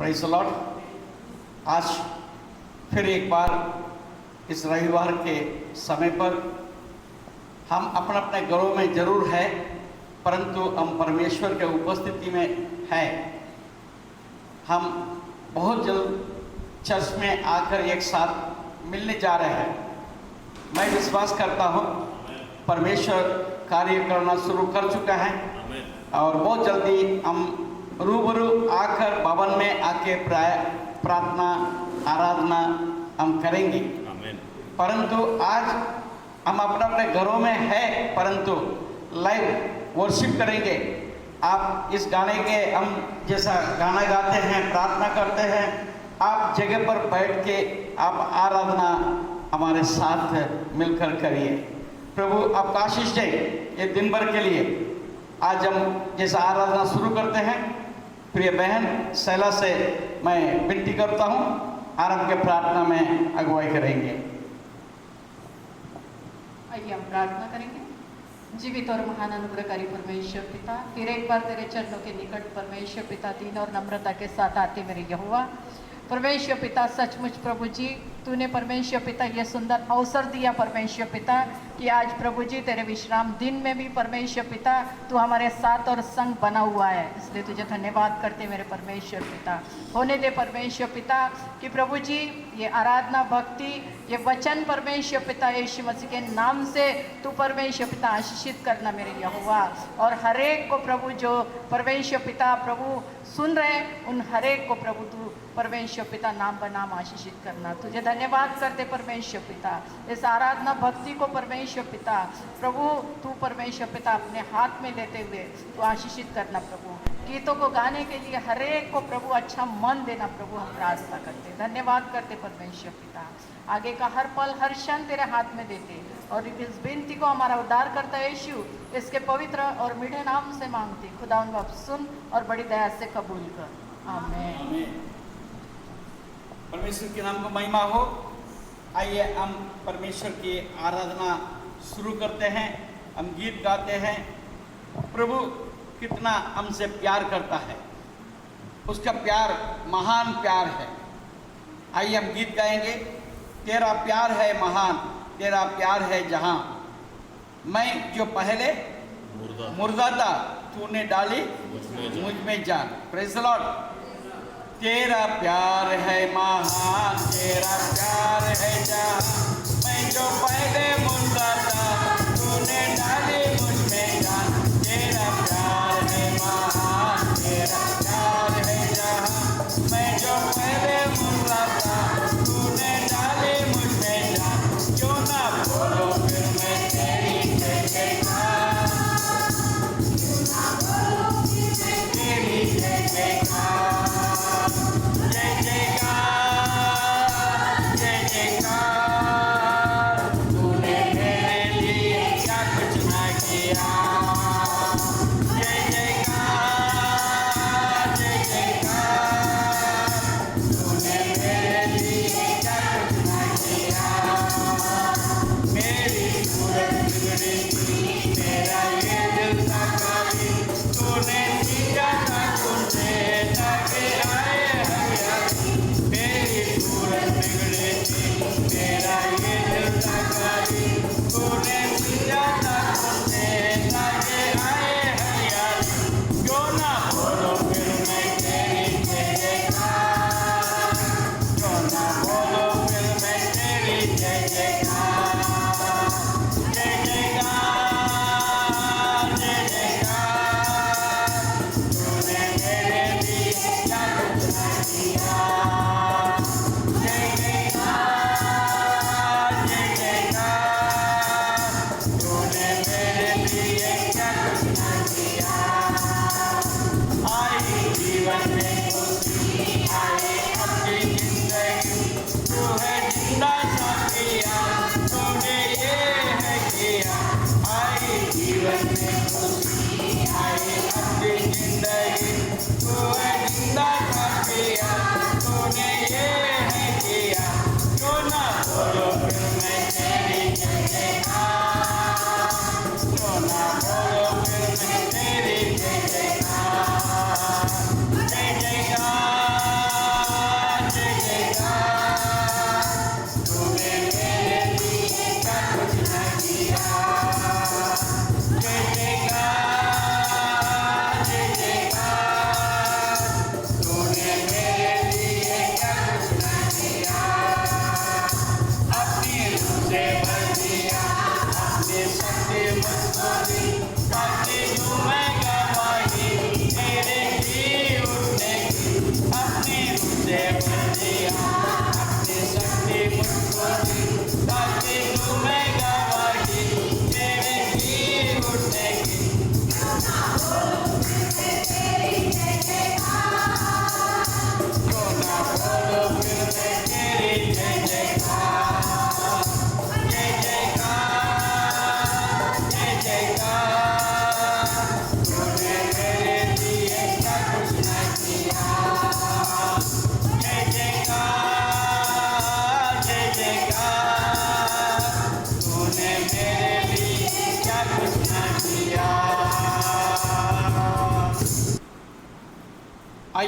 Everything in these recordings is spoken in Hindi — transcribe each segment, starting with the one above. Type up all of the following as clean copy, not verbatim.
Praise the Lord. आज फिर एक बार इस रविवार के समय पर हम अपने अपने घरों में जरूर है, परंतु हम परमेश्वर के उपस्थिति में है। हम बहुत जल्द चर्च में आकर एक साथ मिलने जा रहे हैं। मैं विश्वास करता हूँ परमेश्वर कार्य करना शुरू कर चुका है और बहुत जल्दी हम रूबरू आकर भवन में आके प्रार्थना आराधना हम करेंगे। परंतु आज हम अपने अपने घरों में है, परंतु लाइव वर्शिप करेंगे। आप इस गाने के हम जैसा गाना गाते हैं, प्रार्थना करते हैं, आप जगह पर बैठ के आप आराधना हमारे साथ मिलकर करिए। प्रभु आपका आशीष दे ये दिन भर के लिए। आज हम जैसा आराधना शुरू करते हैं, प्रिय बहन शैला से मैं विनती करता हूँ, आरंभ के प्रार्थना में अगुवाई करेंगे। आइए हम प्रार्थना करेंगे। जीवित और महान अनुग्रहकारी परमेश्वर पिता, फिर एक बार तेरे चरणों के निकट परमेश्वर पिता दीन और नम्रता के साथ आते मेरे यहोवा परमेश्वर पिता, सचमुच प्रभु जी तूने परमेश्वर पिता ये सुंदर अवसर दिया परमेश्वर पिता कि आज प्रभु जी तेरे विश्राम दिन में भी परमेश्वर पिता तू हमारे साथ और संग बना हुआ है। इसलिए तुझे धन्यवाद करते मेरे परमेश्वर पिता। होने दे परमेश्वर पिता कि प्रभु जी ये आराधना भक्ति ये वचन परमेश्वर पिता यीशु मसीह के नाम से तू परमेश्वर पिता आशीषित करना मेरे यहोवा, और हरेक को प्रभु जो परमेश्वर पिता प्रभु सुन रहे उन हरेक को प्रभु तू परमेश्वर पिता नाम बनाम आशीषित करना। तुझे धन्यवाद करते परमेश्वर पिता इस आराधना भक्ति को परमेश्वर पिता प्रभु तू परमेश्वर पिता अपने हाथ में लेते हुए तू आशीषित करना। प्रभु गीतों को गाने के लिए हरेक को प्रभु अच्छा मन देना। प्रभु हम प्रार्थना करते धन्यवाद करते परमेश्वर पिता। आगे का हर पल हर क्षण तेरे हाथ में देते और इस विनती को हमारा उद्धार करता यीशु इसके पवित्र और मीठे नाम से मांगते। खुदा उन बाप सुन और बड़ी दया से कबूल कर, आमीन। परमेश्वर के नाम को महिमा हो। आइए हम परमेश्वर की आराधना शुरू करते हैं। हम गीत गाते हैं। प्रभु कितना हमसे प्यार करता है, उसका प्यार महान प्यार है। आइए हम गीत गाएंगे। तेरा प्यार है महान, तेरा प्यार है जहां, मैं जो पहले मुर्दा था तूने डाली मुझ में जान। Praise the Lord. तेरा प्यार है महान, तेरा प्यार है जहां, मैं जो पहले मुर्दा था तूने डाली मुझ में जान। तेरा प्यार है महान, तेरा प्यार है जहां, मैं जो पहले मुर्दा था तूने डाली मुझ में जान। क्यों ना बोलो फिर मैं तेरी जय जयकार, तेरी जय जयकार, जय जयकार, जय जयकार। तूने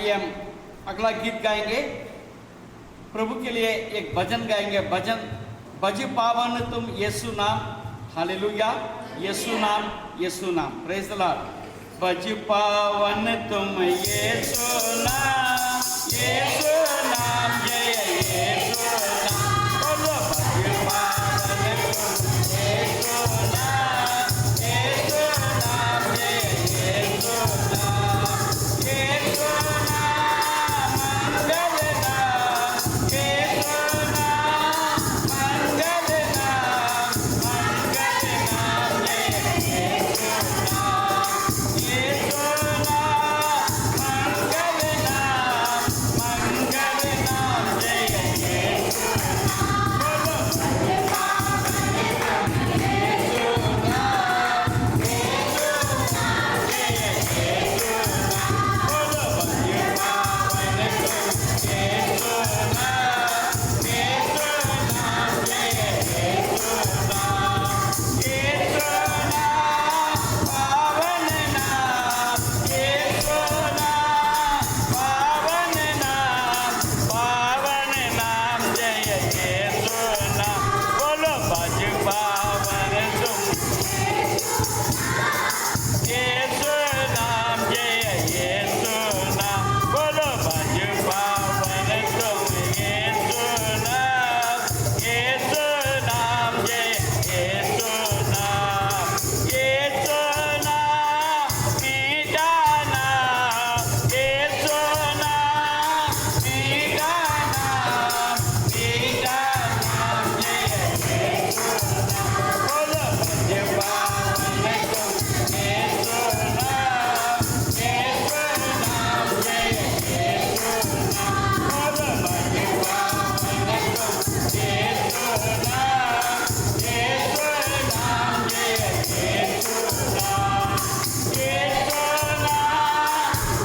आइए हम अगला गीत गाएंगे, प्रभु के लिए एक भजन गाएंगे। भजन बज पावन तुम यीशु नाम, हालेलुया, यीशु नाम, यीशु नाम, प्रेज द लॉर्ड। बज पावन तुम यीशु नाम, यीशु नाम, जय यीशु नाम, बोलो बज पावन तुम यीशु नाम, यीशु नाम, जय यीशु नाम, यीशु नाम, मंगल नाम, यीशु नाम, मंगल नाम, मंगल नाम, जय यीशु नाम, यीशु नाम, मंगल नाम, मंगल नाम, जय यीशु नाम, बोलो यीशु नाम, यीशु नाम, जय यीशु नाम, बोलो बज पावन तुम यीशु नाम, यीशु नाम, जय यीशु नाम, यीशु नाम, पावन नाम, यीशु नाम, पावन नाम, पावन नाम, जय यीशु नाम, बोलो बज पावन तुम यीशु नाम, जय यीशु नाम, बोलो बज पावन तुम यीशु नाम, यीशु नाम, जय यीशु नाम, यीशु नाम, मीठा नाम, यीशु नाम, मीठा नाम, मीठा नाम, जय यीशु नाम, बोलो बज पावन तुम यीशु नाम, यीशु नाम, जय यीशु नाम, बोलो बज पावन तुम यीशु नाम, यीशु नाम, जय यीशु नाम, यीशु नाम,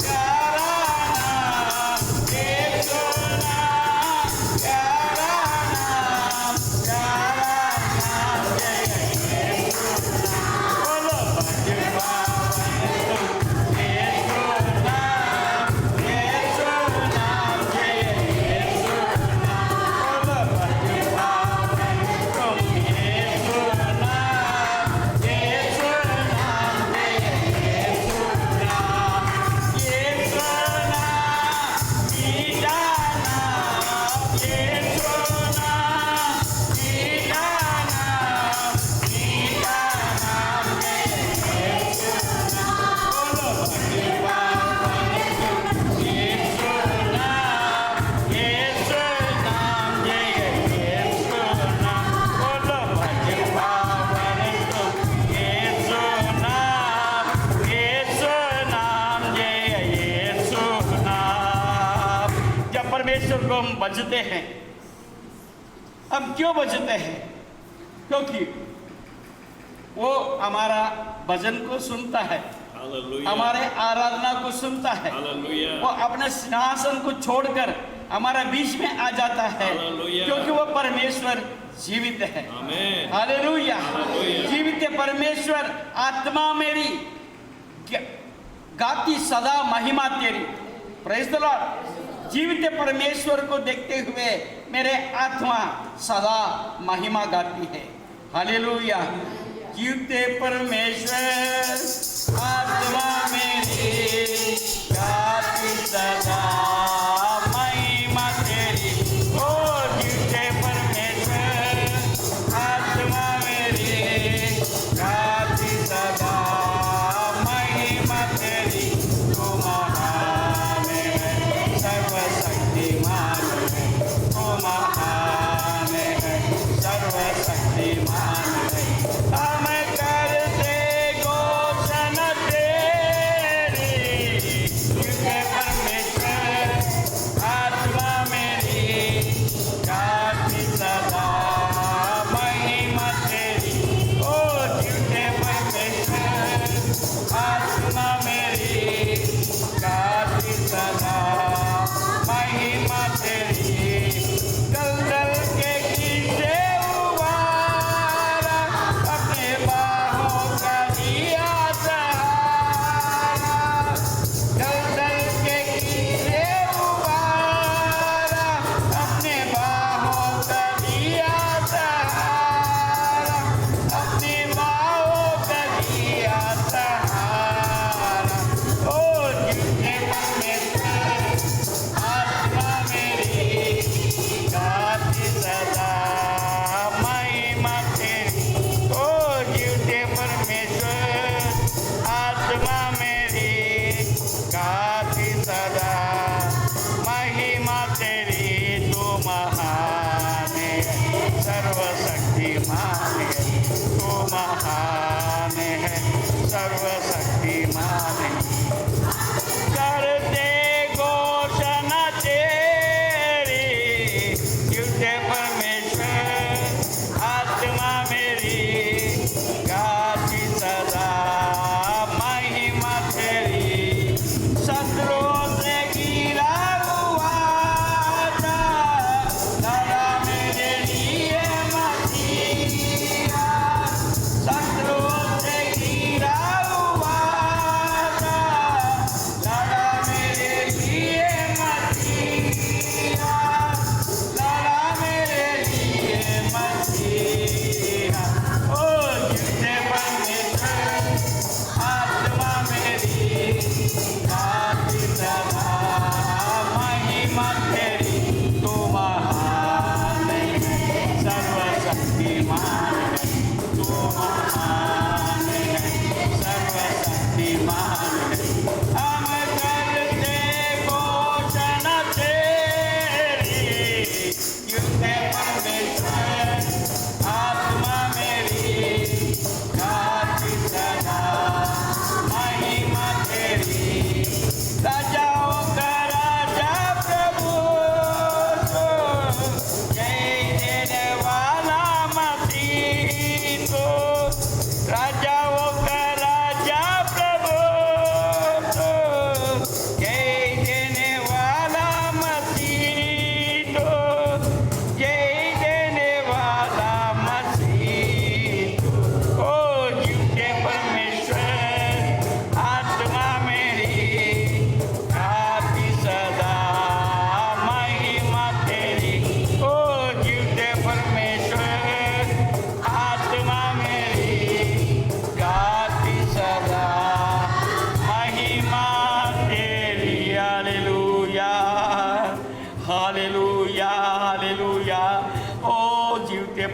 प्यारा नाम, यीशु नाम, प्यारा नाम, प्यारा नाम, जय यीशु नाम, बोलो बज पावन तुम यीशु नाम, यीशु नाम, जय यीशु नाम, बोलो बज पावन तुम यीशु नाम, यीशु नाम, जय यीशु नाम, यीशु नाम, मीठा नाम, यीशु नाम, मीठा नाम, मीठा नाम, जय यीशु नाम, बोलो बज पावन तुम यीशु नाम, यीशु नाम, जय यीशु नाम, बोलो बज पावन तुम यीशु नाम, यीशु नाम, जय यीशु नाम। जब परमेश्वर को हम भजते हैं, हम क्यों भजते हैं? क्योंकि वो हमारा भजन को सुनता है, Hallelujah. हमारे आराधना को सुनता है, Hallelujah. वो अपने सिंहासन को छोड़कर हमारे बीच में आ जाता है, Hallelujah. क्योंकि वो परमेश्वर जीवित है। Amen. Hallelujah, Hallelujah. जीवित परमेश्वर, आत्मा मेरी गाती सदा महिमा तेरी, प्रेज द लॉर्ड। जीवित परमेश्वर को देखते हुए मेरे आत्मा सदा महिमा गाती है। हालेलुया, जीवित परमेश्वर, आत्मा मेरी गाती सदा महिमा तेरी। ओ जीवित परमेश्वर, आत्मा मेरी गाती सदा महिमा तेरी। तू महान है, सर्वशक्तिमान है, तू महान है, सर्वशक्तिमान है। हम करते घोषणा तेरी,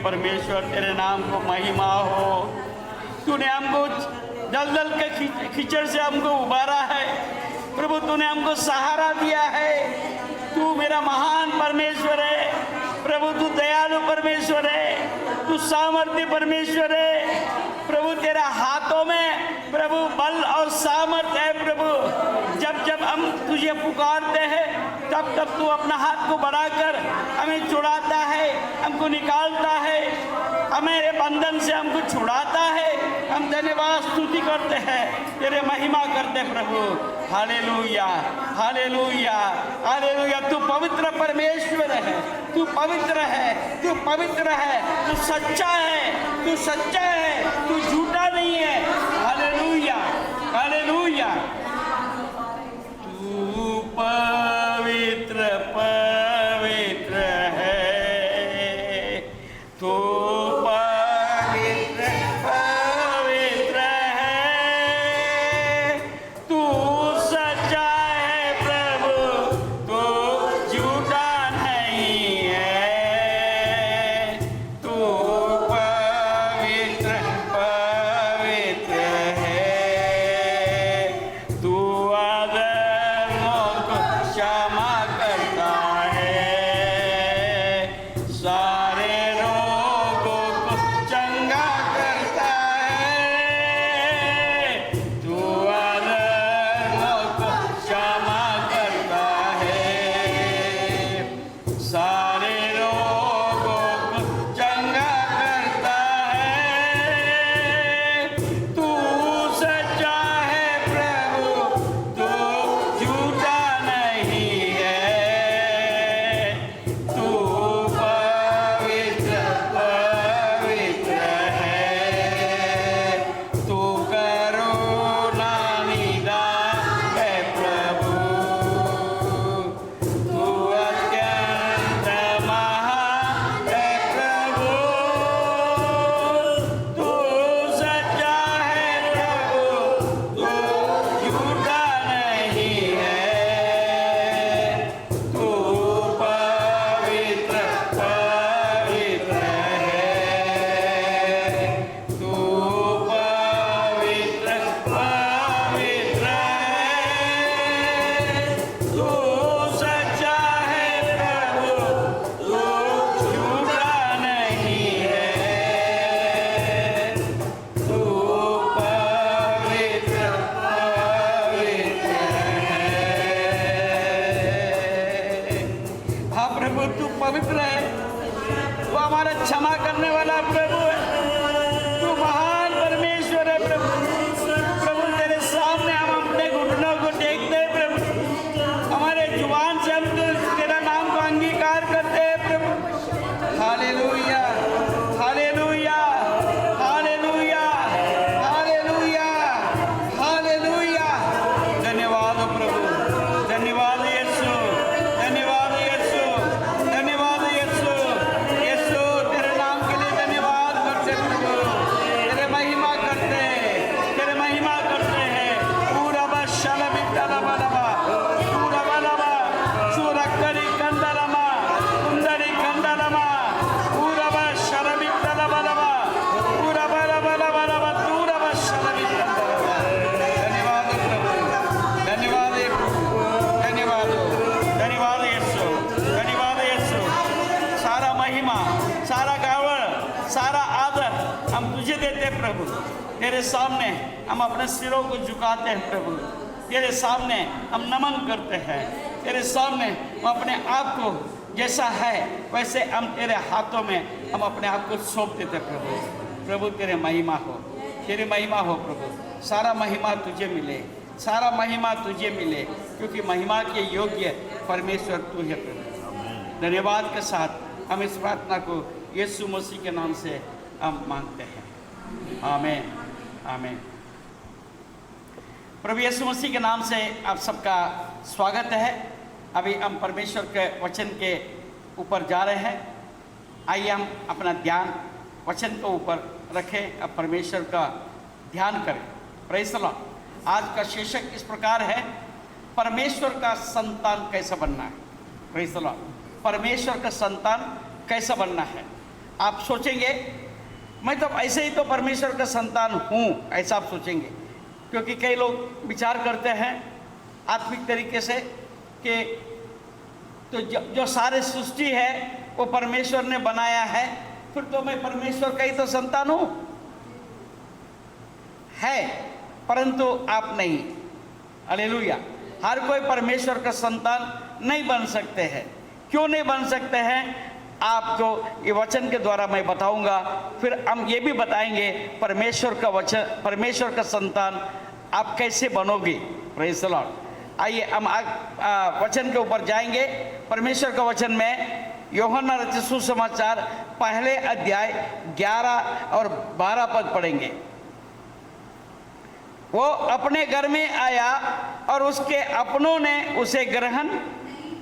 परमेश्वर तेरे नाम को महिमा हो। तूने हमको दलदल के कीचड़ से हमको उबारा है प्रभु, तूने हमको सहारा दिया है। तू मेरा महान परमेश्वर है प्रभु, तू दयालु परमेश्वर है, तू सामर्थ्य परमेश्वर है प्रभु। तेरा हाथों में प्रभु बल और सामर्थ्य है प्रभु। जब जब हम तुझे पुकारते हैं तब तब तू अपना हाथ को बढ़ाकर हमें छुड़ाता है, हमको निकालता है, हमें बंधन से हमको छुड़ाता है। हम धन्यवाद स्तुति करते हैं, तेरे महिमा करते हैं प्रभु। Hallelujah hallelujah hallelujah. तू पवित्र परमेश्वर है, तू पवित्र है, तू पवित्र है, तू सच्चा है, तू सच्चा है, तू झूठा नहीं है। Hallelujah hallelujah. तू पवित्र पवित्र है, तू पवित्र पवित्र है, तू सच्चा है प्रभु, तू झूठा नहीं है। तू पवित्र पवित्र है, तू अधर्मों को क्षमा करता है, सारे रोगों को चंगा करता है। तू अधर्मों को क्षमा करता है, सारे रोगों को चंगा करता है। तू सच्चा है प्रभु, तू झूठा नहीं है। तू पवित्र पवित्र है, तू करुणा निधान है प्रभु, तू अत्यंत महान है प्रभु। तू सच्चा है प्रभु, तू झूठा नहीं है। तू पवित्र पवित्र है, तू पवित्र पवित्र है, तू सच्चा है प्रभु, तू झूठा नहीं है। तू पवित्र पवित्र है। हाँ प्रभु, तू पवित्र है, तू हमारा क्षमा करने वाला प्रभु है, तू महान परमेश्वर है प्रभु। प्रभु तेरे सामने हम अपने घुटनों को टेकते हैं प्रभु, हमारे जुबान से हम तेरा नाम को अंगीकार करते हैं प्रभु। Hallelujah hallelujah hallelujah hallelujah hallelujah. धन्यवाद प्रभु, धन्यवाद यीशु, धन्यवाद यीशु, धन्यवाद यीशु। यीशु तेरे नाम के लिए धन्यवाद करते प्रभु, तेरे महिमा करते हैं, तेरे महिमा करते हैं। पूरा बशल बिटला बलबा, पूरा बलबा, सुरकरी कंदलमा, कुंदरी कंदलमा, पूरा बशल बिटला बलबा, पूरा बलबा बलबा, पूरा बशल बिटला बलबा। धन्यवाद प्रभु, धन्यवाद प्रभु, धन्यवाद धन्यवाद यीशु, धन्यवाद यीशु। सारा महिमा, सारा गावड़, सारा आदर हम तुझे देते हैं प्रभु। तेरे सामने हम अपने सिरों को झुकाते हैं प्रभु, तेरे सामने हम नमन करते हैं, तेरे सामने हम अपने आप को जैसा है वैसे हम तेरे हाथों में हम अपने आप को सौंप देते हैं प्रभु। प्रभु तेरे महिमा हो, तेरी महिमा हो प्रभु। सारा महिमा तुझे मिले, सारा महिमा तुझे मिले, क्योंकि महिमा के योग्य परमेश्वर तू है प्रभु। धन्यवाद के साथ हम इस प्रार्थना को यीशु मसीह के नाम से हम मांगते हैं, आमीन आमीन। प्रभु यीशु मसीह के नाम से आप सबका स्वागत है। अभी हम परमेश्वर के वचन के ऊपर जा रहे हैं। आइए हम अपना ध्यान वचन के ऊपर रखें, अब परमेश्वर का ध्यान करें। Praise the Lord. आज का शीर्षक इस प्रकार है, परमेश्वर का संतान कैसा बनना है। Praise the Lord. परमेश्वर का संतान कैसा बनना है। आप सोचेंगे मैं तो ऐसे ही तो परमेश्वर का संतान हूँ, ऐसा आप सोचेंगे। क्योंकि कई लोग विचार करते हैं आत्मिक तरीके से कि तो जो सारे सृष्टि है वो परमेश्वर ने बनाया है, फिर तो मैं परमेश्वर का ही तो संतान हूँ। है, परंतु आप नहीं। हालेलुया। हर कोई परमेश्वर का संतान नहीं बन सकते हैं। क्यों नहीं बन सकते हैं आपको ये वचन के द्वारा मैं बताऊंगा। फिर हम ये भी बताएंगे परमेश्वर का वचन, परमेश्वर का संतान आप कैसे बनोगे। Praise the Lord. आइए हम वचन के ऊपर जाएंगे। परमेश्वर का वचन में यूहन्ना रचित सुसमाचार पहले अध्याय 11 और 12 पद पढ़ेंगे। वो अपने घर में आया और उसके अपनों ने उसे ग्रहण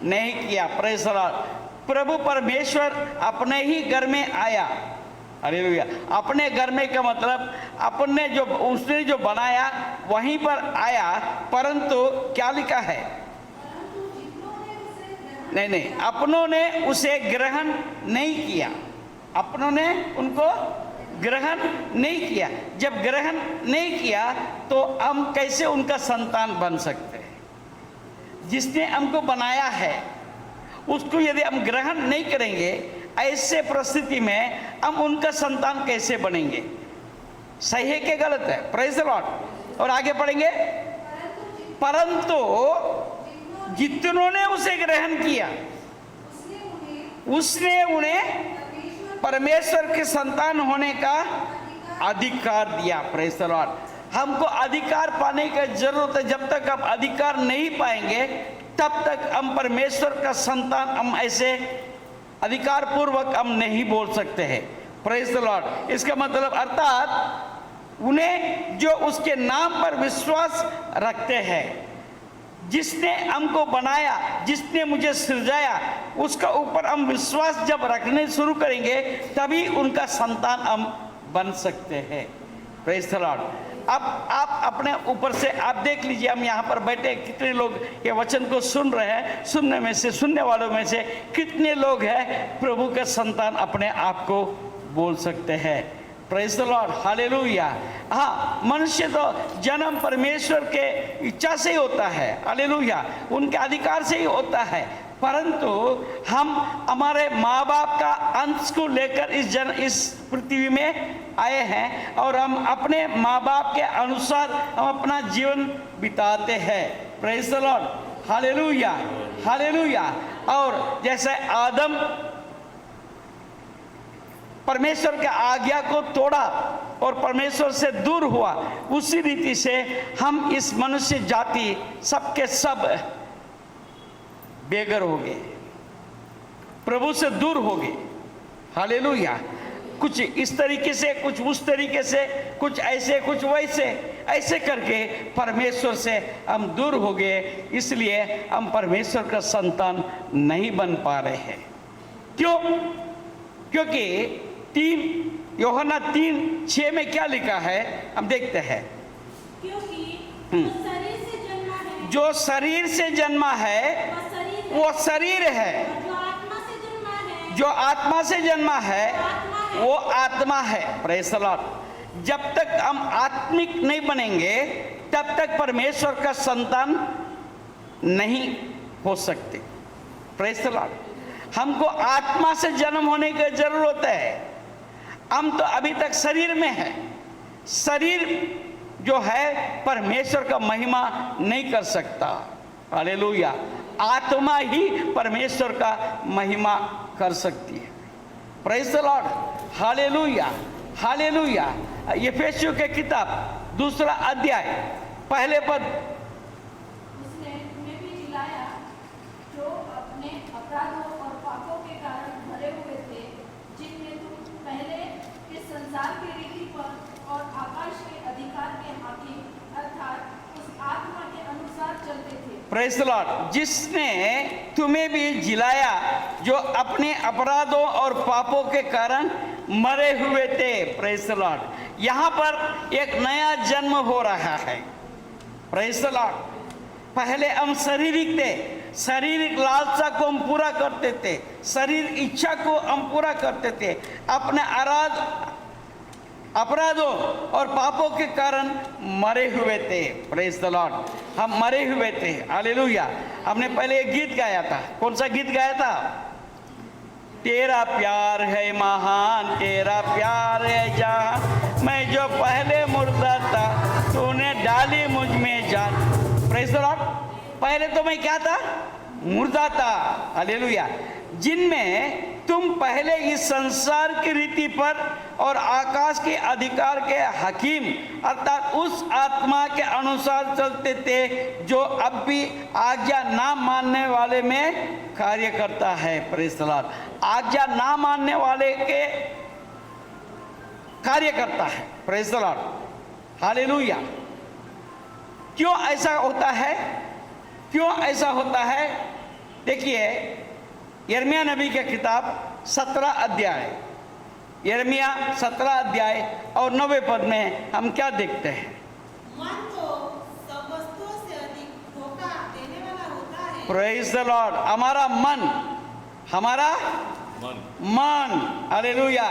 नहीं किया। Praise the Lord. प्रभु परमेश्वर अपने ही घर में आया। हालेलुया। अपने घर में का मतलब अपने जो उसने जो बनाया वहीं पर आया, परंतु क्या लिखा है? नहीं, अपनों ने उसे ग्रहण नहीं किया। अपनों ने उनको ग्रहण नहीं किया। जब ग्रहण नहीं किया तो हम कैसे उनका संतान बन सकते हैं? जिसने हमको बनाया है उसको यदि हम ग्रहण नहीं करेंगे, ऐसे परिस्थिति में हम उनका संतान कैसे बनेंगे? सही है कि गलत है? Praise the Lord. और आगे पढ़ेंगे, परंतु जितनों ने उसे ग्रहण किया उसने उन्हें परमेश्वर के संतान होने का अधिकार दिया। Praise the Lord. हमको अधिकार पाने की जरूरत है। जब तक हम अधिकार नहीं पाएंगे तब तक हम परमेश्वर का संतान हम ऐसे अधिकार पूर्वक हम नहीं बोल सकते हैं। Praise the Lord. इसका मतलब अर्थात उन्हें जो उसके नाम पर विश्वास रखते हैं, जिसने हमको बनाया, जिसने मुझे सृजाया, उसका ऊपर हम विश्वास जब रखने शुरू करेंगे तभी उनका संतान हम बन सकते हैं। Praise the Lord. अब आप अपने ऊपर से आप देख लीजिए, हम यहाँ पर बैठे कितने लोग ये वचन को सुन रहे हैं। सुनने वालों में से कितने लोग हैं प्रभु का संतान अपने आप को बोल सकते हैं? Praise the Lord. हालेलुया। हाँ, मनुष्य तो जन्म परमेश्वर के इच्छा से ही होता है। हालेलुया। उनके अधिकार से ही होता है, परंतु हम हमारे माँ बाप का अंश को लेकर इस पृथ्वी में आए हैं और हम अपने माँ बाप के अनुसार हम अपना जीवन बिताते हैं। Praise the Lord. Hallelujah. Hallelujah. और जैसे आदम परमेश्वर के आज्ञा को तोड़ा और परमेश्वर से दूर हुआ, उसी रीति से हम इस मनुष्य जाति सबके सब बेघर हो गए, प्रभु से दूर हो गए। हालेलुया। कुछ इस तरीके से, कुछ उस तरीके से, कुछ ऐसे कुछ वैसे, ऐसे करके परमेश्वर से हम दूर हो गए। इसलिए हम परमेश्वर का संतान नहीं बन पा रहे हैं। क्यों? क्योंकि यूहन्ना 3:6 में क्या लिखा है हम देखते हैं। क्योंकि जो शरीर से जन्मा है वो शरीर है, जो आत्मा से जन्मा है वो आत्मा है। Praise the Lord. जब तक हम आत्मिक नहीं बनेंगे तब तक परमेश्वर का संतान नहीं हो सकते। Praise the Lord. हमको आत्मा से जन्म होने की जरूरत है। हम तो अभी तक शरीर में है। शरीर जो है परमेश्वर का महिमा नहीं कर सकता। हालेलुया। आत्मा ही परमेश्वर का महिमा कर सकती है। Praise the Lord. Hallelujah. Hallelujah. एफेसियों के किताब 2 अध्याय पहले पद, उसने तुम्हें भी जिलाया जो अपने अपराधों और पापों के कारण भरे हुए थे, जिनमें तुम पहले इस संसार की रीति पर और आकाश के अधिकार के हाकिम अर्थात उस आत्मा के अनुसार चलते थे। Praise the Lord. जिसने तुम्हें भी जिलाया जो अपने अपराधों और पापों के कारण मरे हुए थे। Praise the Lord. यहाँ पर एक नया जन्म हो रहा है। Praise the Lord. पहले हम शारीरिक थे, शारीरिक लालसा को हम पूरा करते थे, शरीर इच्छा को हम पूरा करते थे, अपने अपराधों और पापों के कारण मरे हुए थे। प्रेज द लॉर्ड, हम मरे हुए थे। हालेलुया। हमने पहले एक गीत गाया था। कौन सा गीत गाया था? तेरा प्यार है महान, तेरा प्यार है जान, मैं जो पहले मुर्दा था तूने डाली मुझ में जान। Praise the Lord. पहले तो मैं क्या था? मुर्दा था। हालेलुया। जिनमें तुम पहले इस संसार की रीति पर और आकाश के अधिकार के हकीम अर्थात उस आत्मा के अनुसार चलते थे जो अब भी आज्ञा ना मानने वाले में कार्य करता है। Praise the Lord. आज्ञा ना मानने वाले के कार्य करता है। Praise the Lord. हालेलुया। क्यों ऐसा होता है? क्यों ऐसा होता है? देखिए, यिर्मयाह नबी की किताब 17 अध्याय, यिर्मयाह 17 अध्याय और 9वें पद में हम क्या देखते हैं? मन तो सब वस्तुओं से अधिक धोखा देने वाला होता है। Praise the Lord. हमारा मन, हमारा मन, हालेलुया।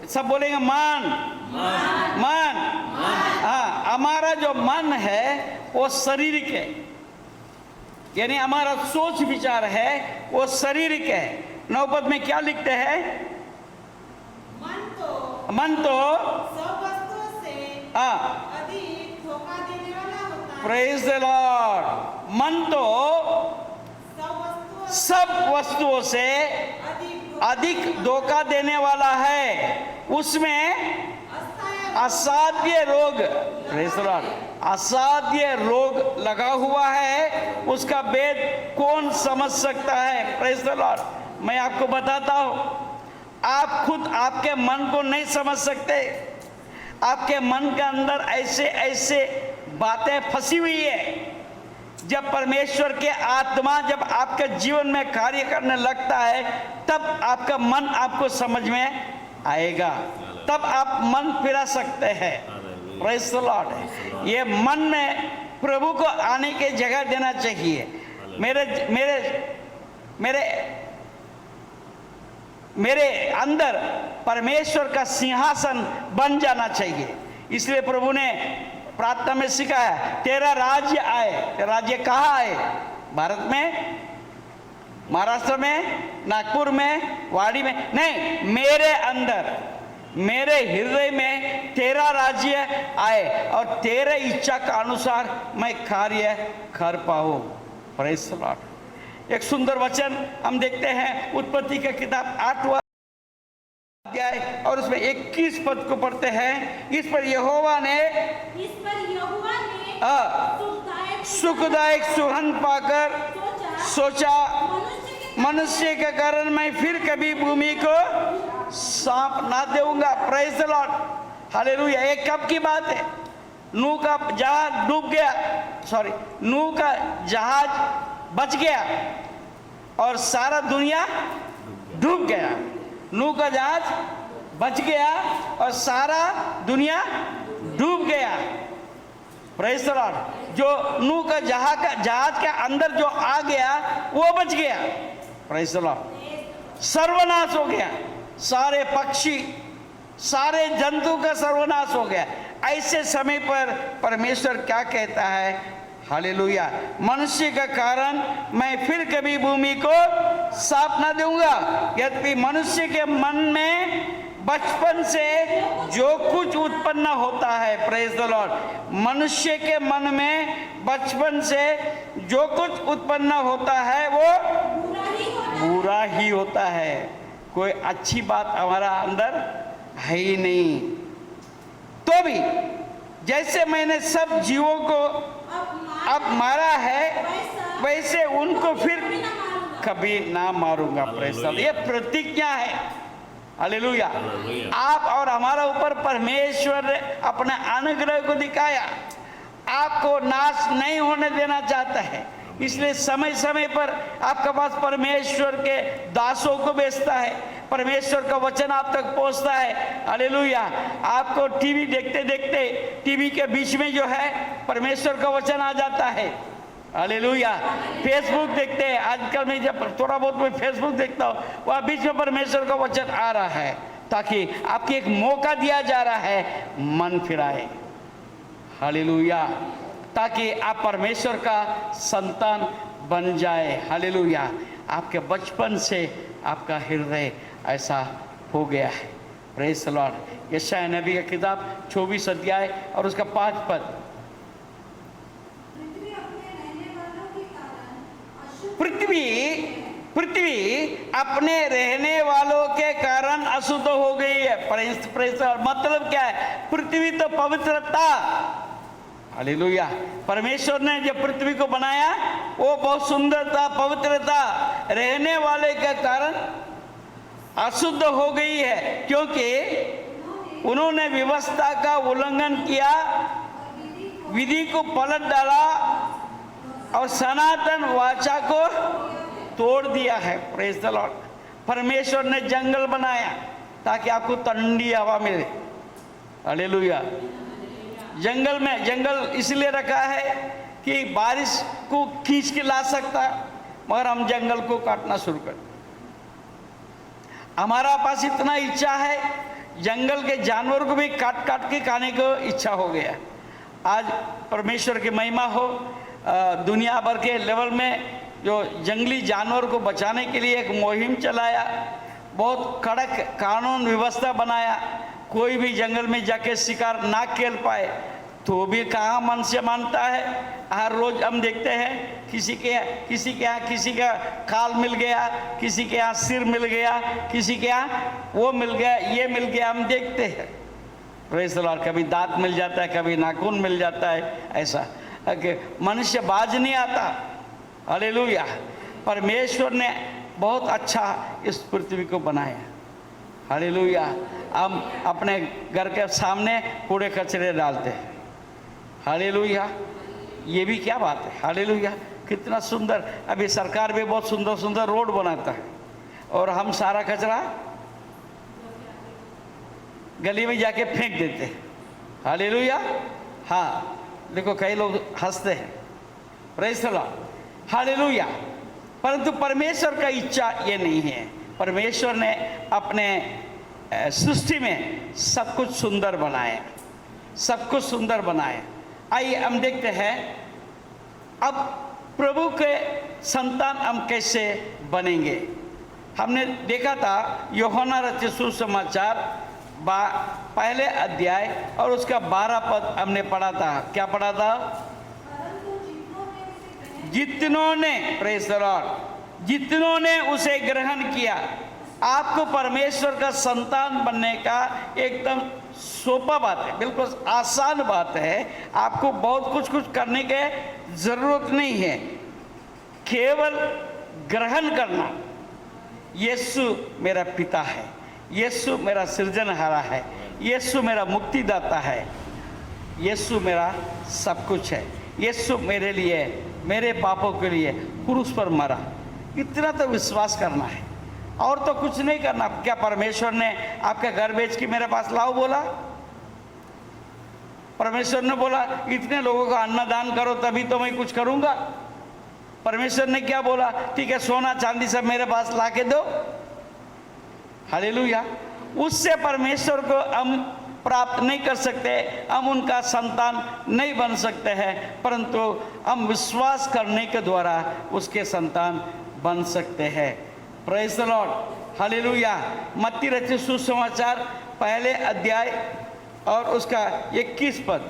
सब बोलेंगे मन, मन। हाँ, हमारा जो मन है वो शारीरिक है, यानी हमारा सोच विचार है वो शारीरिक है। 9 पद में क्या लिखते हैं? मन तो सब वस्तुओं से अधिक धोखा देने वाला होता है। Praise the Lord. मन तो सब वस्तुओं से अधिक धोखा देने वाला है, उसमें असाध्य रोग, प्रेज़ द लॉर्ड, असाध्य रोग लगा हुआ है, उसका भेद कौन समझ सकता है? Praise the Lord. मैं आपको बताता हूँ, आप खुद आपके मन को नहीं समझ सकते। आपके मन के अंदर ऐसे ऐसे बातें फंसी हुई है। जब परमेश्वर के आत्मा जब आपके जीवन में कार्य करने लगता है तब आपका मन आपको समझ में आएगा, तब आप मन फिरा सकते हैं। Praise the Lord. ये मन में प्रभु को आने की जगह देना चाहिए। मेरे मेरे मेरे मेरे अंदर परमेश्वर का सिंहासन बन जाना चाहिए। इसलिए प्रभु ने प्रार्थना में सिखाया, तेरा राज्य आए। तेरा राज्य कहाँ आए? भारत में, महाराष्ट्र में, नागपुर में, वाड़ी में नहीं, मेरे अंदर, मेरे हृदय में तेरा राज्य आए और तेरे इच्छा का अनुसार मैं कार्य कर पाऊं। Praise the Lord. एक सुंदर वचन हम देखते हैं उत्पत्ति की किताब 8वां अध्याय और उसमें 21 पद को पढ़ते हैं। इस पर यहोवा ने सुखदायक सुगंध पाकर सोचा, मनुष्य के कारण मैं फिर कभी भूमि को सांप ना दूंगा। Praise the Lord. हालेलुया। ये कब की बात है? नूह का जहाज डूब गया, सॉरी, नूह का जहाज बच गया और सारा दुनिया डूब गया। नूह का जहाज बच गया और सारा दुनिया डूब गया। Praise the Lord. जो नूह का जहाज के अंदर जो आ गया वो बच गया। Praise the Lord. सर्वनाश हो गया, सारे पक्षी, सारे जंतु का सर्वनाश हो गया। ऐसे समय पर परमेश्वर क्या कहता है? हालेलुया। मनुष्य का कारण मैं फिर कभी भूमि को साफ न दूंगा। यद्यपि मनुष्य के मन में बचपन से जो कुछ उत्पन्न होता है, प्रेज़ द लॉर्ड, मनुष्य के मन में बचपन से जो कुछ उत्पन्न होता है वो बुरा ही होता है। कोई अच्छी बात हमारा अंदर है ही नहीं। तो भी जैसे मैंने सब जीवों को अब मारा है वैसे उनको फिर कभी ना मारूंगा। Praise the Lord. ये प्रतिज्ञा है। हालेलुया। आप और हमारा ऊपर परमेश्वर ने अपने अनुग्रह को दिखाया। आपको नाश नहीं होने देना चाहता है, इसलिए समय समय पर आपके पास परमेश्वर के दासों को भेजता है, परमेश्वर का वचन आप तक पहुंचता है। हालेलुया। आपको टीवी देखते देखते टीवी के बीच में जो है परमेश्वर का वचन आ जाता है। हालेलुया। फेसबुक देखते हैं आजकल, मैं जब थोड़ा बहुत मैं फेसबुक देखता हूँ, वहाँ बीच में परमेश्वर का वचन आ रहा है ताकि आपको एक मौका दिया जा रहा है मन फिराए। हालेलुया। ताकि आप परमेश्वर का संतान बन जाए। हालेलुया। आपके बचपन से आपका हृदय ऐसा हो गया है। Praise the Lord. यशायाह नबी का किताब 24 अध्याय और उसका 5 पद। पृथ्वी अपने रहने वालों के कारण अशुद्ध हो गई है। प्रेज़ मतलब क्या है? पृथ्वी तो पवित्रता। हालेलुया। परमेश्वर ने जब पृथ्वी को बनाया वो बहुत सुंदर था, पवित्र था, रहने वाले के कारण अशुद्ध हो गई है क्योंकि उन्होंने व्यवस्था का उल्लंघन किया, विधि को पलट डाला और सनातन वाचा को तोड़ दिया है। Praise the Lord. परमेश्वर ने जंगल बनाया ताकि आपको ठंडी हवा मिले। हालेलुया। जंगल इसलिए रखा है कि बारिश को खींच के ला सकता है, मगर हम जंगल को काटना शुरू कर। हमारा पास इतना इच्छा है, जंगल के जानवर को भी काट काट के खाने को इच्छा हो गया। आज परमेश्वर की महिमा हो, दुनिया भर के लेवल में जो जंगली जानवर को बचाने के लिए एक मुहिम चलाया, बहुत कड़क कानून व्यवस्था बनाया। कोई भी जंगल में जाके शिकार ना खेल पाए तो भी कहाँ मन से मानता है। हर रोज हम देखते हैं किसी के यहाँ किसी का काल मिल गया, किसी के यहाँ सिर मिल गया, किसी के यहाँ वो मिल गया, ये मिल गया, हम देखते हैं। Praise the Lord. कभी दांत मिल जाता है, कभी नाखून मिल जाता है। ऐसा मनुष्य बाज नहीं आता। हालेलुया। परमेश्वर ने बहुत अच्छा इस पृथ्वी को बनाया। हालेलुया। हम अपने घर के सामने कूड़े कचरे डालते हैं। हालेलुया। ये भी क्या बात है? हालेलुया। कितना सुंदर, अभी सरकार भी बहुत सुंदर सुंदर रोड बनाता है और हम सारा कचरा गली में जाके फेंक देते हैं। हालेलुया। हाँ, देखो कई लोग हंसते हैं। Praise the Lord. हालेलुया। परंतु परमेश्वर का इच्छा ये नहीं है। परमेश्वर ने अपने सृष्टि में सब कुछ सुंदर बनाया, सब कुछ सुंदर बनाया। आइए हम देखते हैं अब प्रभु के संतान हम कैसे बनेंगे। हमने देखा था यूहन्ना रचित सुसमाचार पहले अध्याय और उसका 12 पद हमने पढ़ा था। क्या पढ़ा था? जितनों ने, प्रेज़ द लॉर्ड, जितनों ने उसे ग्रहण किया। आपको परमेश्वर का संतान बनने का एकदम सोपा बात है, बिल्कुल आसान बात है। आपको बहुत कुछ करने की जरूरत नहीं है, केवल ग्रहण करना। यीशु मेरा पिता है, यीशु मेरा सृजनहारा है, यीशु मेरा मुक्तिदाता है, यीशु मेरा सब कुछ है। यीशु मेरे लिए, मेरे पापों के लिए क्रूस पर मरा। इतना तो विश्वास करना है और तो कुछ नहीं करना। क्या परमेश्वर ने आपका घर बेच के मेरे पास लाओ बोला? परमेश्वर ने बोला इतने लोगों का अन्नदान करो तभी तो मैं कुछ करूंगा? परमेश्वर ने क्या बोला? ठीक है, सोना चांदी सब मेरे पास ला के दो। हालेलुया। उससे परमेश्वर को हम प्राप्त नहीं कर सकते, हम उनका संतान नहीं बन सकते हैं, परंतु हम विश्वास करने के द्वारा उसके संतान बन सकते हैं। Praise the Lord. हालेलुया। मत्ती रचित सुसमाचार पहले अध्याय और उसका 21 पद,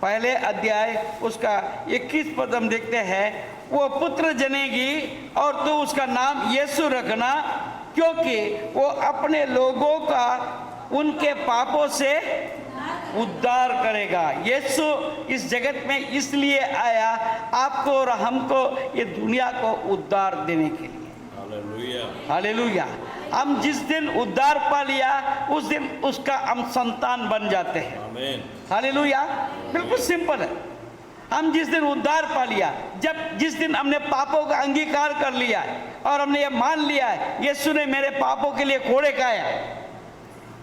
पहले अध्याय उसका 21 पद हम देखते हैं। वो पुत्र जनेगी और तू उसका नाम यीशु रखना, क्योंकि वो अपने लोगों का उनके पापों से उद्धार करेगा। यीशु इस जगत में इसलिए आया, आपको और हमको, ये दुनिया को उद्धार देने के लिए। हालेलुया। हम जिस दिन उद्धार पा लिया उस दिन उसका हम संतान बन जाते हैं। हालेलुया। बिल्कुल सिंपल है। हम जिस दिन उद्धार पा लिया, जिस दिन हमने पापों का अंगीकार कर लिया और हमने ये मान लिया है यीशु ने मेरे पापों के लिए कोड़े खाया,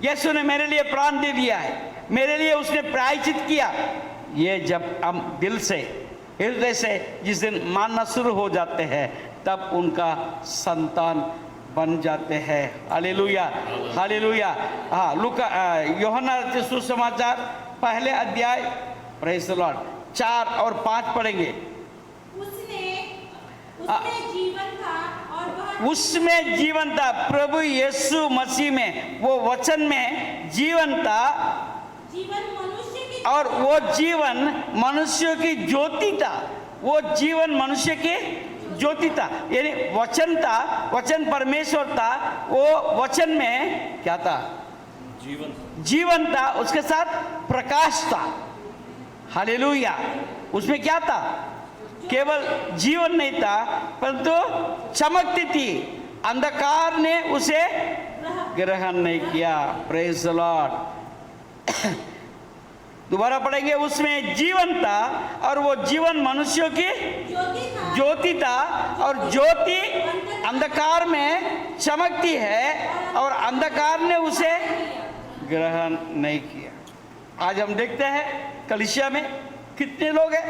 यीशु ने मेरे लिए प्राण दे दिया है, मेरे लिए उसने प्रायश्चित किया। ये जब हम दिल से हृदय से जिस दिन मानना शुरू हो जाते हैं तब उनका संतान बन जाते हैं। Hallelujah, hallelujah. हाँ, लूका यूहन्ना रचित सुसमाचार पहले अध्याय, प्रेज़ द लॉर्ड, 4 और 5 पढ़ेंगे। उसमें जीवन था और वह उसमें जीवन था, प्रभु यीशु मसीह में, वो वचन में जीवन था, जीवन मनुष्य की और वो जीवन मनुष्य की ज्योति था। वो जीवन मनुष्य की ज्योति था, यानी वचन था, वचन परमेश्वर था। वो वचन में क्या था? जीवन था, उसके साथ प्रकाश था। हालेलुया। उसमें क्या था? केवल जीवन नहीं था परंतु चमकती थी, अंधकार ने उसे ग्रहण नहीं किया। Praise the Lord. दोबारा पढ़ेंगे। उसमें जीवन था और वो जीवन मनुष्यों की ज्योति था, और ज्योति अंधकार में चमकती है और अंधकार ने उसे ग्रहण नहीं किया। आज हम देखते हैं कलीसिया में कितने लोग हैं,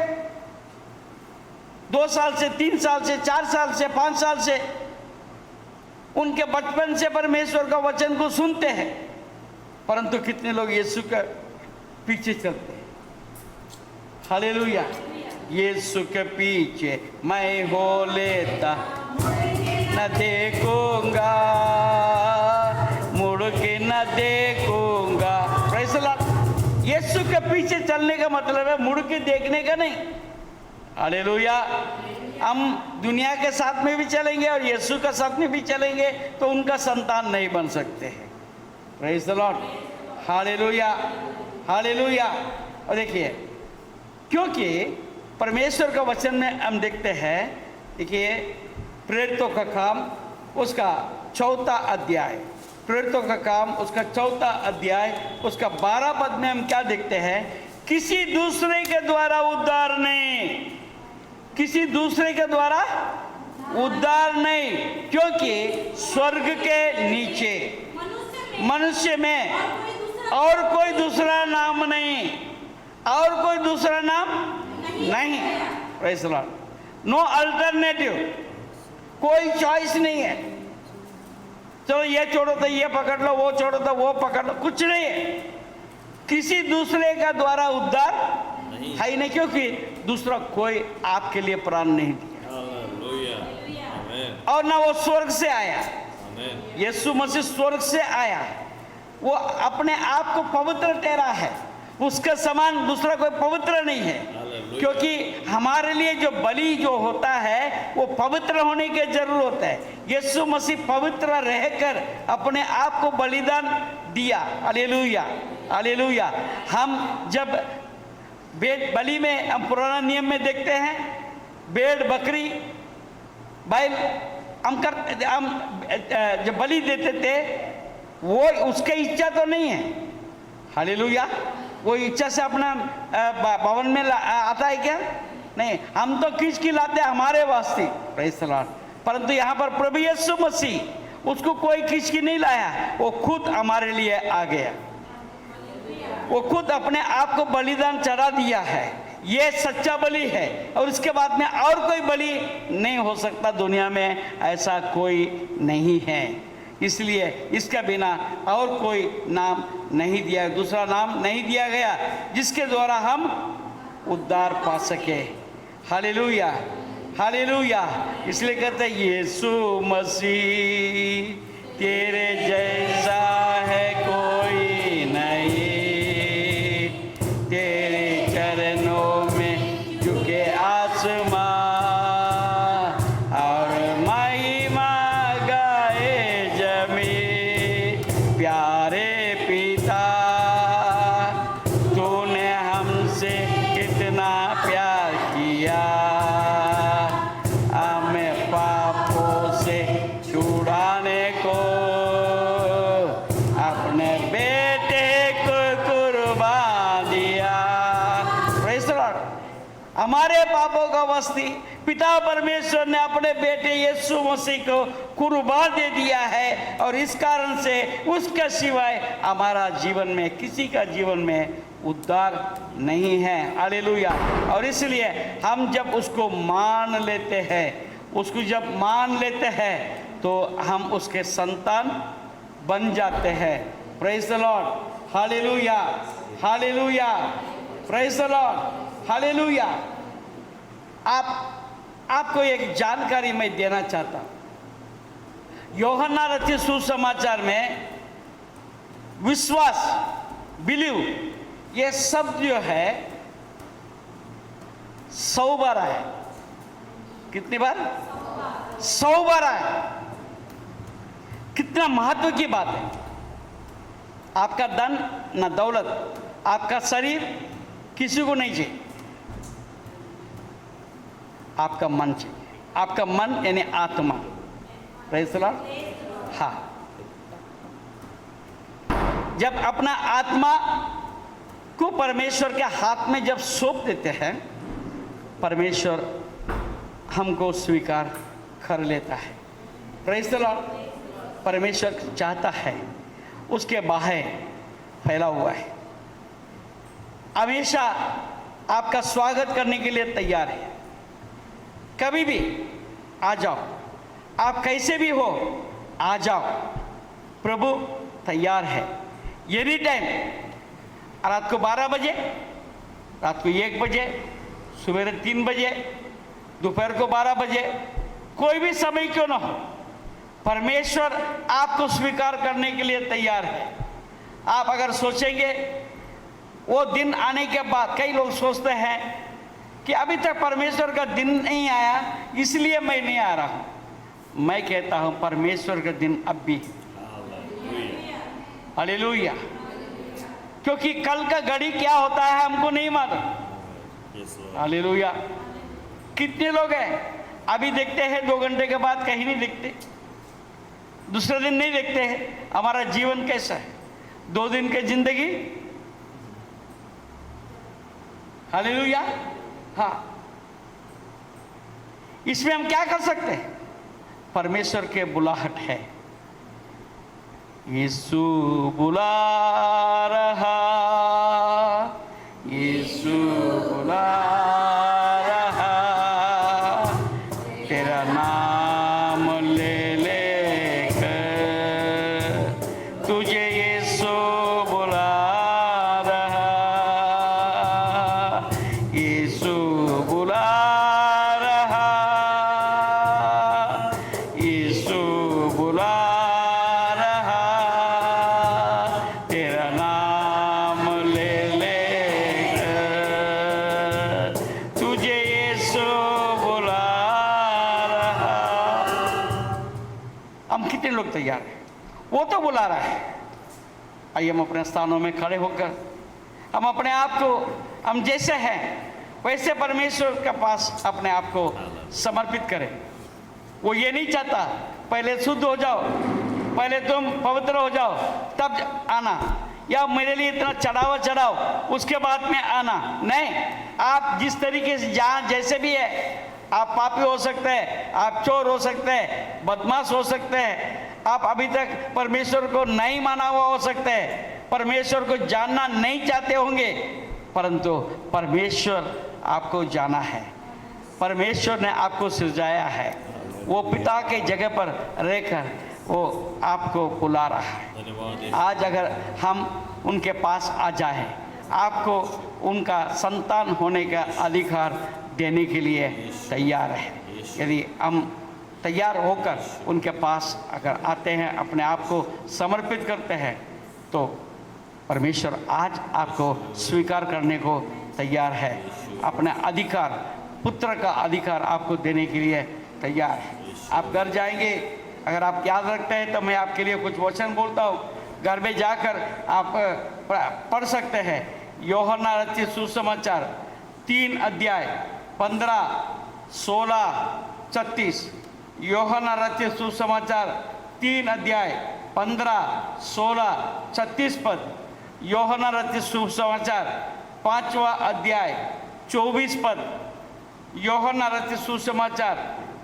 2 साल से, 3 साल से, 4 साल से, 5 साल से उनके बचपन से परमेश्वर का वचन को सुनते हैं, परंतु कितने लोग यीशु के पीछे चलते हैं। हालेलुया। यीशु के पीछे मैं हो लेता, न देखूंगा, मुड़ के न देखूंगा। Praise the Lord. यीशु के पीछे चलने का मतलब है मुड़ के देखने का नहीं। हालेलुया। हम दुनिया के साथ में भी चलेंगे और यीशु के साथ में भी चलेंगे तो उनका संतान नहीं बन सकते हैं। Praise the Lord. Hallelujah, hallelujah. और देखिए, क्योंकि परमेश्वर का वचन में हम देखते हैं, देखिए प्रेरितों का काम उसका 4था अध्याय, प्रेरितों का काम उसका 4था अध्याय, उसका 12 पद में हम क्या देखते हैं? किसी दूसरे के द्वारा उद्धार नहीं, किसी दूसरे के द्वारा उद्धार नहीं, क्योंकि स्वर्ग के नीचे मनुष्य में और कोई दूसरा नाम नहीं, और कोई दूसरा नाम नहीं। Praise the lord. No alternative, कोई चॉइस नहीं है। चलो ये छोड़ो तो ये पकड़ लो, वो छोड़ो तो वो पकड़ लो, कुछ नहीं है। किसी दूसरे का द्वारा उद्धार है ही नहीं, क्योंकि दूसरा कोई आपके लिए प्राण नहीं दिया, और ना वो स्वर्ग से आया। यीशु मसीह स्वर्ग से आया, वो अपने आप को पवित्र ठहरा है, उसके समान दूसरा कोई पवित्र नहीं है। क्योंकि हमारे लिए जो बलि जो होता है वो पवित्र होने की जरूरत है। यीशु मसीह पवित्र रहकर अपने आप को बलिदान दिया। Hallelujah, hallelujah. हम जब भेड़ बलि में, हम पुराना नियम में देखते हैं, भेड़ बकरी बैल हम जब बलि देते थे, वो उसकी इच्छा तो नहीं है। हालेलुया। वो इच्छा से अपना भवन में आता है क्या? नहीं, हम तो खींच के लाते हमारे वास्ते। Praise the Lord. परंतु यहाँ पर प्रभु यीशु मसीह, उसको कोई खींच के नहीं लाया, वो खुद हमारे लिए आ गया, वो खुद अपने आप को बलिदान चढ़ा दिया है। ये सच्चा बलि है, और इसके बाद में और कोई बलि नहीं हो सकता दुनिया में, ऐसा कोई नहीं है। इसलिए इसके बिना और कोई नाम नहीं दिया, दूसरा नाम नहीं दिया गया जिसके द्वारा हम उद्धार पा सके। Hallelujah, hallelujah. इसलिए कहते हैं यीशु मसीह तेरे जैसा है कोई नहीं, तेरे चरणों में झुके आसमां और महिमा गाए जमीन। प्यारे पिता, तूने हमसे कितना प्यार किया, हमें पापों से छुड़ाने को अपने बेटे को कुर्बान दिया। Praise the Lord. हमारे पापों का वस्ती पिता परमेश्वर ने अपने बेटे यीशु मसीह को कुर्बान दे दिया है, और इस कारण से उसके सिवाय हमारा जीवन में, किसी का जीवन में उद्धार नहीं है। हालेलुया। और इसलिए हम जब उसको मान लेते हैं, उसको जब मान लेते हैं तो हम उसके संतान बन जाते हैं। Praise the Lord. Hallelujah, hallelujah, praise the Lord, hallelujah. आपको एक जानकारी मैं देना चाहता हूं। यूहन्ना रचित सुसमाचार में विश्वास, बिलीव, ये शब्द जो है 100 बार आया। कितनी बार? 100 बार आया। कितना महत्व की बात है। आपका धन न दौलत, आपका शरीर किसी को नहीं चाहिए, आपका मन चाहिए। आपका मन यानी आत्मा। Praise the Lord. हाँ, जब अपना आत्मा को परमेश्वर के हाथ में जब सौंप देते हैं, परमेश्वर हमको स्वीकार कर लेता है। Praise the Lord. परमेश्वर चाहता है, उसके बाहें फैला हुआ है, हमेशा आपका स्वागत करने के लिए तैयार है। कभी भी आ जाओ, आप कैसे भी हो आ जाओ, प्रभु तैयार है। एनी टाइम, रात को 12 बजे, रात को 1 बजे, सवेरे 3 बजे, दोपहर को 12 बजे, कोई भी समय क्यों ना हो, परमेश्वर आपको स्वीकार करने के लिए तैयार है। आप अगर सोचेंगे वो दिन आने के बाद, कई लोग सोचते हैं कि अभी तक परमेश्वर का दिन नहीं आया इसलिए मैं नहीं आ रहा हूं। मैं कहता हूं परमेश्वर का दिन अब भी है। हालेलुया। क्योंकि कल का घड़ी क्या होता है हमको नहीं मालूम। हालेलुया। कितने लोग हैं अभी देखते हैं, 2 घंटे के बाद कहीं नहीं दिखते, दूसरे दिन नहीं देखते हैं। हमारा जीवन कैसा है? 2 दिन की जिंदगी। हालेलुया। हाँ, इसमें हम क्या कर सकते हैं? परमेश्वर के बुलाहट है। यीशु बुला रहा, यीशु बुला रहा, तेरा नाम ले लेकर तुझे यीशु बुला रहा, यीशु बुला रहा, यीशु बुला रहा, तेरा नाम ले लेकर तुझे यीशु बुला रहा। हम कितने लोग तैयार हैं? वो तो बुला रहा है। आइए हम अपने स्थानों में खड़े होकर हम अपने आप को, हम जैसे हैं वैसे परमेश्वर के पास अपने आप को समर्पित करें। वो ये नहीं चाहता पहले शुद्ध हो जाओ, पहले तुम पवित्र हो जाओ तब आना, या मेरे लिए इतना चढ़ावा चढ़ाओ उसके बाद में आना। नहीं, आप जिस तरीके से जहाँ जैसे भी है, आप पापी हो सकते हैं, आप चोर हो सकते हैं, बदमाश हो सकते हैं, आप अभी तक परमेश्वर को नहीं माना हुआ हो सकते हैं, परमेश्वर को जानना नहीं चाहते होंगे, परंतु परमेश्वर आपको जाना है। परमेश्वर ने आपको सृजाया है। वो पिता के जगह पर रहकर वो आपको बुला रहा है। आज अगर हम उनके पास आ जाए, आपको उनका संतान होने का अधिकार देने के लिए तैयार है। यदि हम तैयार होकर उनके पास अगर आते हैं, अपने आप को समर्पित करते हैं, तो परमेश्वर आज आपको स्वीकार करने को तैयार है। अपना अधिकार, पुत्र का अधिकार आपको देने के लिए तैयार है। आप घर जाएंगे, अगर आप याद रखते हैं तो मैं आपके लिए कुछ वचन बोलता हूँ, घर में जाकर आप पढ़ सकते हैं। यूहन्ना रचित सुसमाचार 3 अध्याय 15, 16, 36। यूहन्ना रचित सुसमाचार 3 अध्याय 15, 16, 36 पद। यूहन्ना रचित सुसमाचार 5वां अध्याय 24 पद। यूहन्ना रचित सुसमाचार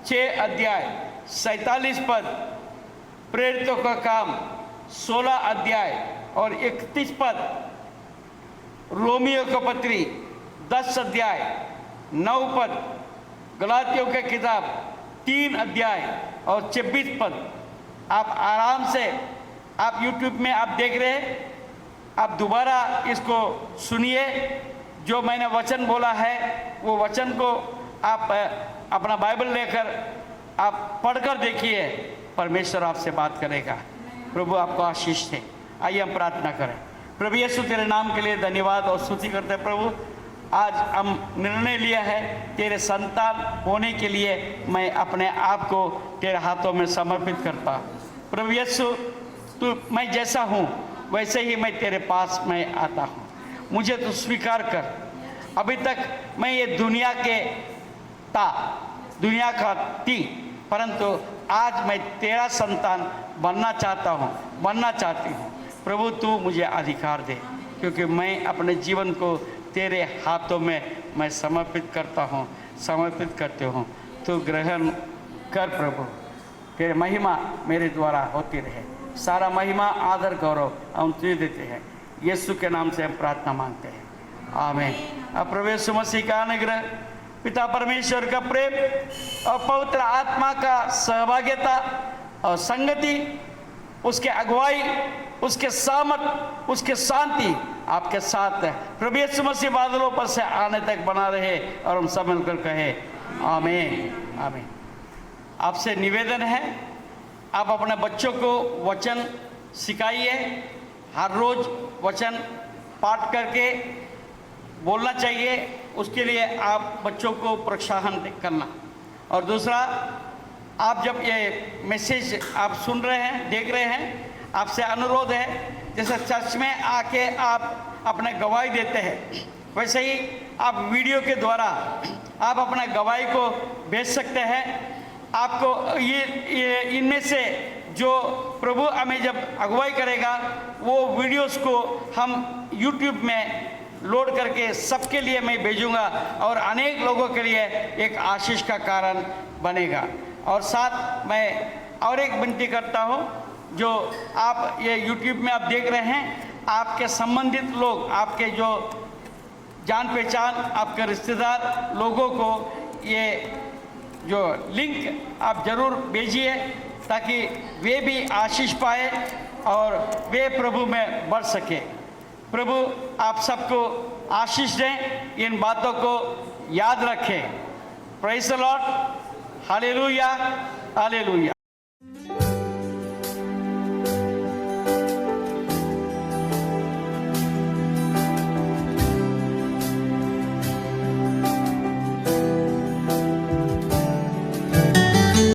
6 अध्याय 47 पद। प्रेरितों का काम 16 अध्याय और 31 पद। रोमियो की पत्री 10 अध्याय 9 पद, गलातियों के किताब 3 अध्याय और 26 पद। आप आराम से आप YouTube में आप देख रहे हैं, आप दोबारा इसको सुनिए। जो मैंने वचन बोला है वो वचन को आप अपना बाइबल लेकर आप पढ़कर देखिए, परमेश्वर आपसे बात करेगा। प्रभु आपको आशीष दे। आइए हम प्रार्थना करें। प्रभु यीशु तेरे नाम के लिए धन्यवाद और स्तुति करते हैं। प्रभु आज हम निर्णय लिया है तेरे संतान होने के लिए, मैं अपने आप को तेरे हाथों में समर्पित करता हूँ। प्रभु यीशु तू मैं जैसा हूँ वैसे ही मैं तेरे पास मैं आता हूँ, मुझे तू स्वीकार कर। अभी तक मैं ये दुनिया का थी, परंतु आज मैं तेरा संतान बनना चाहती हूँ। प्रभु तू मुझे अधिकार दे, क्योंकि मैं अपने जीवन को तेरे हाथों में मैं समर्पित करते हूँ। तू ग्रहण कर प्रभु, तेरे महिमा मेरे द्वारा होती रहे। सारा महिमा आदर गौरव हम तुझे देते हैं। यीशु के नाम से हम प्रार्थना मांगते हैं, आमीन। अब प्रभु यीशु मसीह का अनुग्रह, पिता परमेश्वर का प्रेम और पवित्र आत्मा का सहभागिता और संगति, उसके अगुवाई, उसके सामर्थ, उसके शांति आपके साथ है। प्रभु यीशु मसीह बादलों पर से आने तक बना रहे और हम सब मिलकर कहे आमीन, आमीन। आपसे निवेदन है, आप अपने बच्चों को वचन सिखाइए। हर रोज वचन पाठ करके बोलना चाहिए, उसके लिए आप बच्चों को प्रोत्साहन करना। और दूसरा, आप जब ये मैसेज आप सुन रहे हैं, देख रहे हैं, आपसे अनुरोध है, जैसे चर्च में आके आप अपने गवाही देते हैं, वैसे ही आप वीडियो के द्वारा आप अपने गवाही को भेज सकते हैं। आपको ये इनमें से जो प्रभु हमें जब अगुवाई करेगा, वो वीडियोस को हम YouTube में लोड करके सबके लिए मैं भेजूंगा और अनेक लोगों के लिए एक आशीष का कारण बनेगा। और साथ मैं और एक विनती करता हूँ, जो आप ये YouTube में आप देख रहे हैं, आपके संबंधित लोग, आपके जो जान पहचान, आपके रिश्तेदार लोगों को ये जो लिंक आप जरूर भेजिए, ताकि वे भी आशीष पाए और वे प्रभु में बढ़ सके। प्रभु आप सबको आशीष दें, इन बातों को याद रखें। Praise the Lord, hallelujah, hallelujah.